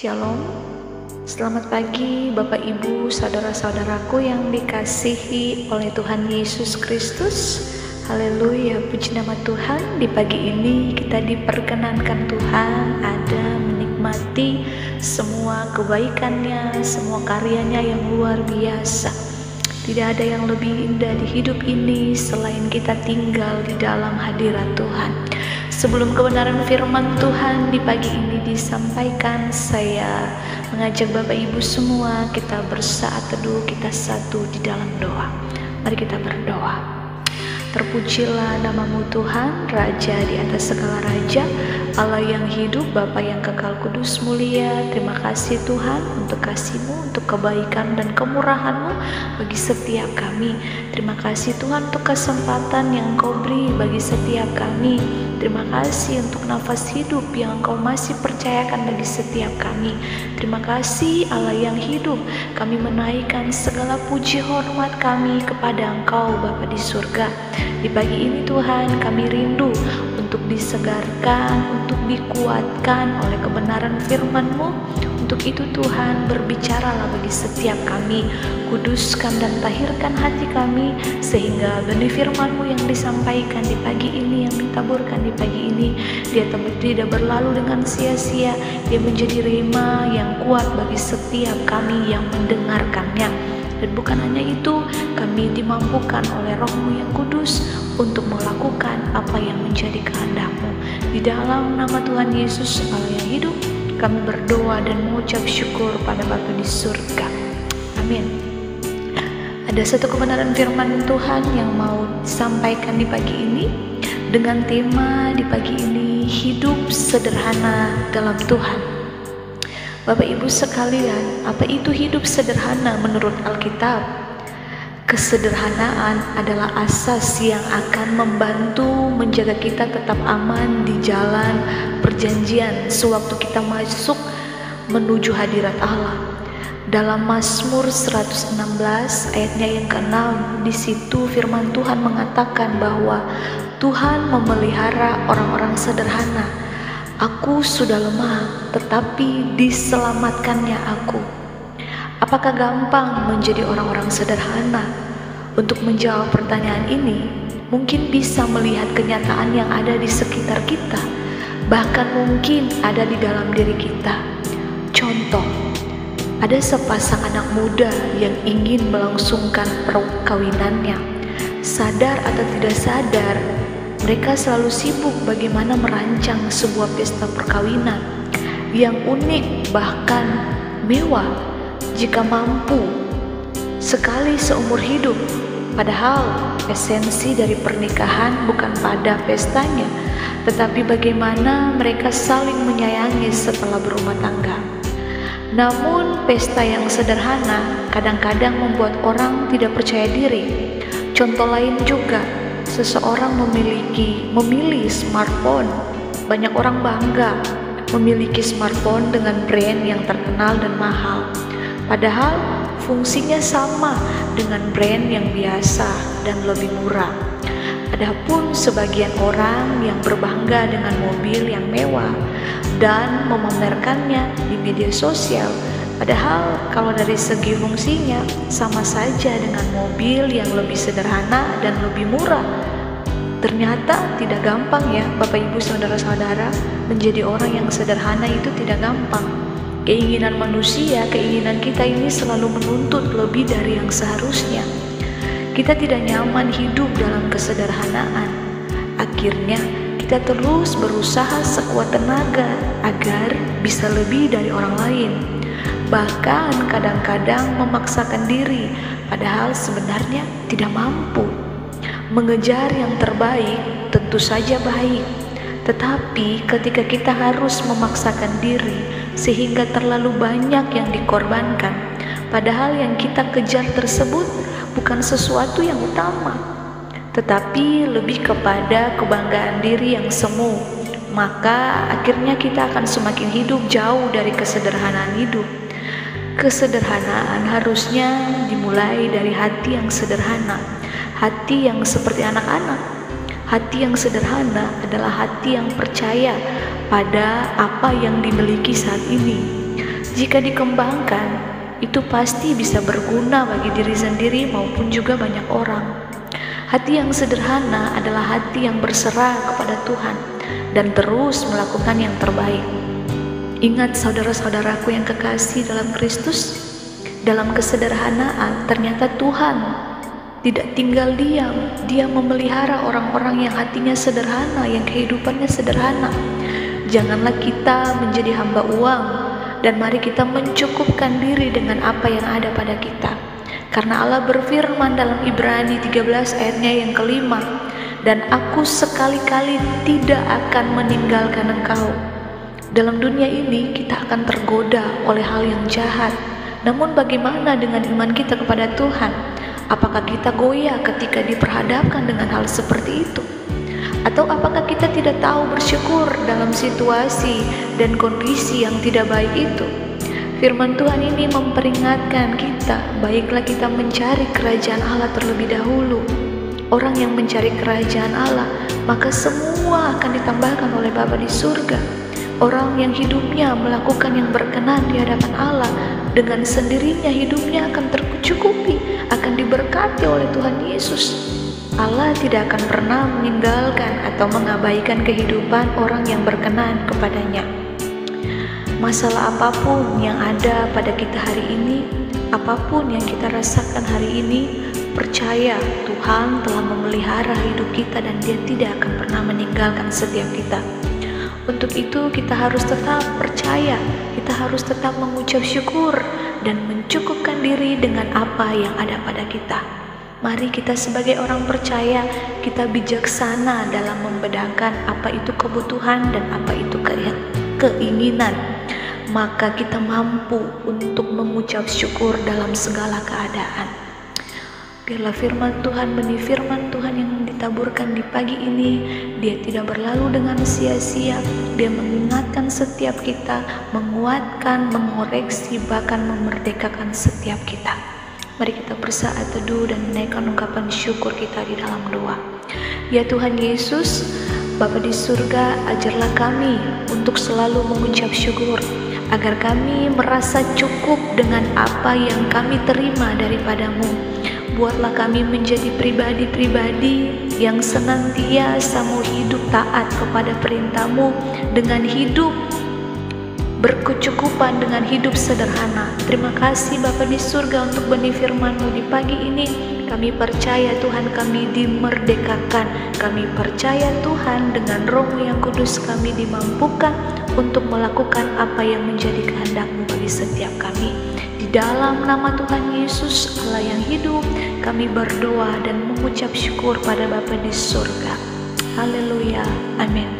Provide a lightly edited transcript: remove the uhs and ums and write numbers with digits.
Shalom, selamat pagi Bapak Ibu, saudara-saudaraku yang dikasihi oleh Tuhan Yesus Kristus. Haleluya, puji nama Tuhan. Di pagi ini kita diperkenankan Tuhan ada menikmati semua kebaikannya, semua karyanya yang luar biasa. Tidak ada yang lebih indah di hidup ini selain kita tinggal di dalam hadirat Tuhan. Sebelum kebenaran firman Tuhan di pagi ini disampaikan, saya mengajak Bapak Ibu semua kita bersaat teduh, kita satu di dalam doa. Mari kita berdoa. Terpujilah namamu Tuhan, Raja di atas segala raja, Allah yang hidup, Bapa yang kekal kudus mulia. Terima kasih Tuhan untuk kasih-Mu, untuk kebaikan dan kemurahan-Mu bagi setiap kami. Terima kasih Tuhan untuk kesempatan yang Engkau beri bagi setiap kami. Terima kasih untuk nafas hidup yang Engkau masih percayakan bagi setiap kami. Terima kasih Allah yang hidup, kami menaikkan segala puji hormat kami kepada Engkau Bapa di surga. Di pagi ini Tuhan, kami rindu untuk disegarkan, untuk dikuatkan oleh kebenaran firman-Mu. Untuk itu Tuhan, berbicaralah bagi setiap kami, kuduskan dan tahirkan hati kami, sehingga benih firman-Mu yang disampaikan di pagi ini, yang ditaburkan di pagi ini, dia tidak berlalu dengan sia-sia, dia menjadi rema yang kuat bagi setiap kami yang mendengarkannya. Dan bukan hanya itu, kami dimampukan oleh Roh-Mu yang kudus untuk melakukan apa yang menjadi kehendak-Mu. Di dalam nama Tuhan Yesus Allah yang hidup, kami berdoa dan mengucap syukur pada Bapa di surga. Amin. Ada satu kebenaran firman Tuhan yang mau disampaikan di pagi ini dengan tema di pagi ini, hidup sederhana dalam Tuhan. Bapak Ibu sekalian, apa itu hidup sederhana menurut Alkitab? Kesederhanaan adalah asas yang akan membantu menjaga kita tetap aman di jalan perjanjian sewaktu kita masuk menuju hadirat Allah. Dalam Mazmur 116 ayatnya yang ke-6, di situ firman Tuhan mengatakan bahwa Tuhan memelihara orang-orang sederhana. Aku sudah lemah, tetapi diselamatkannya aku. Apakah gampang menjadi orang-orang sederhana? Untuk menjawab pertanyaan ini, mungkin bisa melihat kenyataan yang ada di sekitar kita, bahkan mungkin ada di dalam diri kita. Contoh, ada sepasang anak muda yang ingin melangsungkan perkawinannya. Sadar atau tidak sadar, mereka selalu sibuk bagaimana merancang sebuah pesta perkawinan yang unik bahkan mewah jika mampu sekali seumur hidup. Padahal esensi dari pernikahan bukan pada pestanya, tetapi bagaimana mereka saling menyayangi setelah berumah tangga. Namun pesta yang sederhana kadang-kadang membuat orang tidak percaya diri. Contoh lain juga, seseorang memilih smartphone. Banyak orang bangga memiliki smartphone dengan brand yang terkenal dan mahal. Padahal fungsinya sama dengan brand yang biasa dan lebih murah. Adapun sebagian orang yang berbangga dengan mobil yang mewah dan memamerkannya di media sosial, padahal kalau dari segi fungsinya sama saja dengan mobil yang lebih sederhana dan lebih murah. Ternyata tidak gampang ya Bapak Ibu saudara-saudara, menjadi orang yang sederhana itu tidak gampang. Keinginan manusia, keinginan kita ini selalu menuntut lebih dari yang seharusnya. Kita tidak nyaman hidup dalam kesederhanaan. Akhirnya kita terus berusaha sekuat tenaga agar bisa lebih dari orang lain. Bahkan kadang-kadang memaksakan diri, padahal sebenarnya tidak mampu. Mengejar yang terbaik tentu saja baik, tetapi ketika kita harus memaksakan diri sehingga terlalu banyak yang dikorbankan, padahal yang kita kejar tersebut bukan sesuatu yang utama, tetapi lebih kepada kebanggaan diri yang semu, maka akhirnya kita akan semakin hidup jauh dari kesederhanaan hidup. Kesederhanaan harusnya dimulai dari hati yang sederhana, hati yang seperti anak-anak. Hati yang sederhana adalah hati yang percaya pada apa yang dimiliki saat ini. Jika dikembangkan, itu pasti bisa berguna bagi diri sendiri maupun juga banyak orang. Hati yang sederhana adalah hati yang berserah kepada Tuhan dan terus melakukan yang terbaik. Ingat saudara-saudaraku yang kekasih dalam Kristus, dalam kesederhanaan ternyata Tuhan tidak tinggal diam. Dia memelihara orang-orang yang hatinya sederhana, yang kehidupannya sederhana. Janganlah kita menjadi hamba uang, dan mari kita mencukupkan diri dengan apa yang ada pada kita. Karena Allah berfirman dalam Ibrani 13 ayatnya yang kelima, dan aku sekali-kali tidak akan meninggalkan engkau. Dalam dunia ini kita akan tergoda oleh hal yang jahat. Namun bagaimana dengan iman kita kepada Tuhan? Apakah kita goyah ketika diperhadapkan dengan hal seperti itu? Atau apakah kita tidak tahu bersyukur dalam situasi dan kondisi yang tidak baik itu? Firman Tuhan ini memperingatkan kita, baiklah kita mencari kerajaan Allah terlebih dahulu. Orang yang mencari kerajaan Allah, maka semua akan ditambahkan oleh Bapa di surga. Orang yang hidupnya melakukan yang berkenan di hadapan Allah, dengan sendirinya hidupnya akan tercukupi, akan diberkati oleh Tuhan Yesus. Allah tidak akan pernah meninggalkan atau mengabaikan kehidupan orang yang berkenan kepadanya. Masalah apapun yang ada pada kita hari ini, apapun yang kita rasakan hari ini, percaya Tuhan telah memelihara hidup kita dan Dia tidak akan pernah meninggalkan setiap kita. Untuk itu kita harus tetap percaya, kita harus tetap mengucap syukur dan mencukupkan diri dengan apa yang ada pada kita. Mari kita sebagai orang percaya, kita bijaksana dalam membedakan apa itu kebutuhan dan apa itu keinginan. Maka kita mampu untuk mengucap syukur dalam segala keadaan. Biarlah firman Tuhan, benih firman Tuhan yang ditaburkan di pagi ini, dia tidak berlalu dengan sia-sia. Dia mengingatkan setiap kita, menguatkan, mengoreksi, bahkan memerdekakan setiap kita. Mari kita bersaat teduh dan menaikkan ungkapan syukur kita di dalam doa. Ya Tuhan Yesus, Bapa di surga, ajarlah kami untuk selalu mengucap syukur, agar kami merasa cukup dengan apa yang kami terima daripada-Mu. Buatlah kami menjadi pribadi-pribadi yang senantiasa mau hidup taat kepada perintah-Mu, dengan hidup berkecukupan, dengan hidup sederhana. Terima kasih Bapa di surga untuk benih firman-Mu di pagi ini. Kami percaya Tuhan, kami dimerdekakan. Kami percaya Tuhan, dengan Roh-Mu yang kudus kami dimampukan untuk melakukan apa yang menjadi kehendak-Mu bagi setiap kami. Di dalam nama Tuhan Yesus, Allah yang hidup, kami berdoa dan mengucap syukur pada Bapa di surga. Haleluya, amin.